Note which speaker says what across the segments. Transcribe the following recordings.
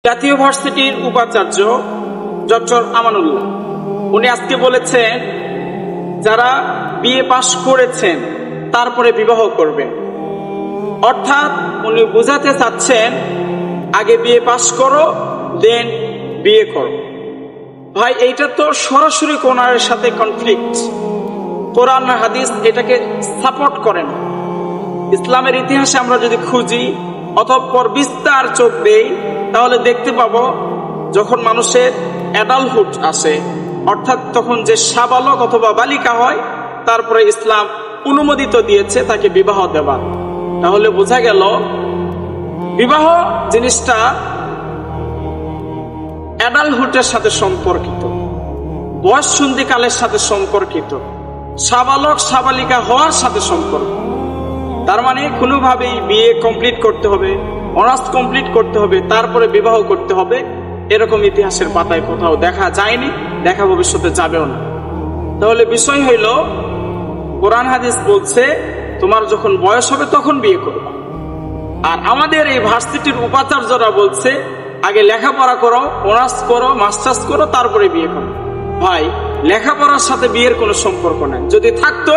Speaker 1: জাতীয় ভার্সিটির উপাচার্য ডক্টর আমানুল্লাহ উনি আজকে বলেছেন যারা বিএ পাশ করেছেন তারপরে বিবাহ করবেন। অর্থাৎ উনি বোঝাতে চাচ্ছেন আগে বিএ পাশ করো দেন বিয়ে করো। ভাই এইটা তো সরাসরি কোরআনের সাথে কনফ্লিক্ট। কোরআন হাদিস এটাকে সাপোর্ট করে না। ইসলামের ইতিহাসে আমরা যদি খুঁজি অতঃপর বিস্তার চোখ দেই তাহলে দেখতে পাবো যখন মানুষের অ্যাডাল্টহুড আসে অর্থাৎ তখন যে সাবালক অথবা বালিকা হয় তারপরে ইসলাম অনুমোদিত দিয়েছে তাকে বিবাহ দেওয়ার। তাহলে বোঝা গেল বিবাহ জিনিসটা অ্যাডাল্টহুডের সাথে সম্পর্কিত, বয়স সন্ধিকালের সাথে সম্পর্কিত, সাবালক সাবালিকা হওয়ার সাথে সম্পর্ক। তার মানে কোনোভাবেই বিয়ে কমপ্লিট করতে হবে, অনার্স কমপ্লিট করতে হবে, তারপরে বিবাহ করতে হবে, এরকম ইতিহাসের পাতায় কোথাও দেখা যায়নি, দেখা ভবিষ্যতে যাবেও না। তাহলে বিষয় হইল কোরআন হাদিস বলছে তোমার যখন বয়স হবে তখন বিয়ে করবা, আর আমাদের এই ভার্সিটির উপাচার্যরা বলছে আগে লেখাপড়া করো, অনার্স করো, মাস্টার্স করো, তারপরে বিয়ে করো। ভাই লেখাপড়ার সাথে বিয়ের কোনো সম্পর্ক নাই। যদি থাকতো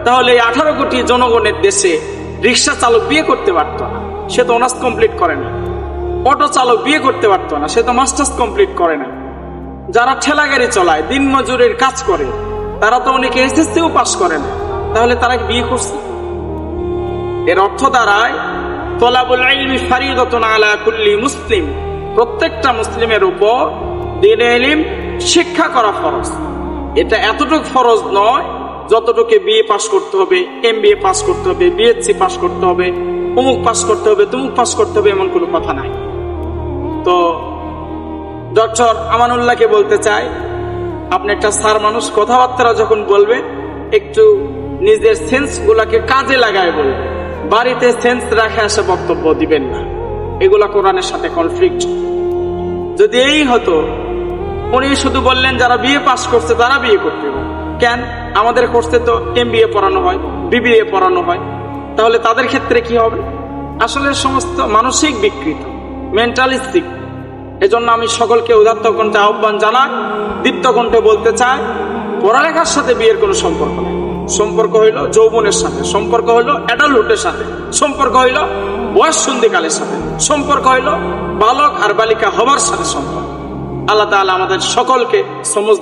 Speaker 1: তাহলে 18 কোটি জনগণের দেশে রিক্সা চালক বিয়ে করতে পারতো না, সে তো অনার্স কমপ্লিট করে না। অটো চালক বিয়ে করতে পারতো না, সে তো মাস্টার্স কমপ্লিট করে না। যারা ঠেলা গাড়ি চালায়, দিন মজুরের কাজ করে, তারা তো অনেকে এসএসসিও পাস করে না, তাহলে তারা বিয়ে করছে। এর অর্থ দাঁড়ায় তলাবুল ইলমি ফারিদাতুন আলা কুল্লি মুসলিম, প্রত্যেকটা মুসলিমের উপর দ্বীনে ইলম শিক্ষা করা ফরজ। এটা এতটুকু ফরজ নয় যতটুকু বিএ পাস করতে হবে, এমবিএ পাস করতে হবে, বিএসসি পাস করতে হবে, অমুক পাস করতে হবে, তুমুক পাস করতে হবে, এমন কোনো কথা নাই। তো ডক্টর আমানুল্লাহকে বলতে চাই আপনি একটা স্যার মানুষ, কথাবার্তা যখন বলবেন একটু নিজের সেন্স গুলাকে কাজে লাগায় বলবেন, বাড়িতে সেন্স রাখে আসে বক্তব্য দিবেন না, এগুলা কোরআনের সাথে কনফ্লিক্ট। যদি এই হতো উনি শুধু বললেন যারা বিএ পাস করছে তারা বিয়ে করতে হবে, কেন আমাদের কোর্সে তো এমবিএ পড়ানো হয়, বিবিএ পড়ানো হয়, তাহলে তাদের ক্ষেত্রে কি হবে? আসলে সমস্ত মানসিক বিকৃত, মেন্টালিস্টিক। এজন্য আমি সকলকে উদাত্ত কণ্ঠে আহ্বান জানাই, দীপ্ত কণ্ঠে বলতে চাই পড়ালেখার সাথে বিয়ের কোনো সম্পর্ক নেই। সম্পর্ক হইল যৌবনের সাথে, সম্পর্ক হইল অ্যাডাল্টহুডের সাথে, সম্পর্ক হইল বয়স সন্ধিকালের সাথে, সম্পর্ক হইল বালক আর বালিকা হবার সাথে সম্পর্ক। আল্লাহ তাআলা আমাদের সকলকে সমঝ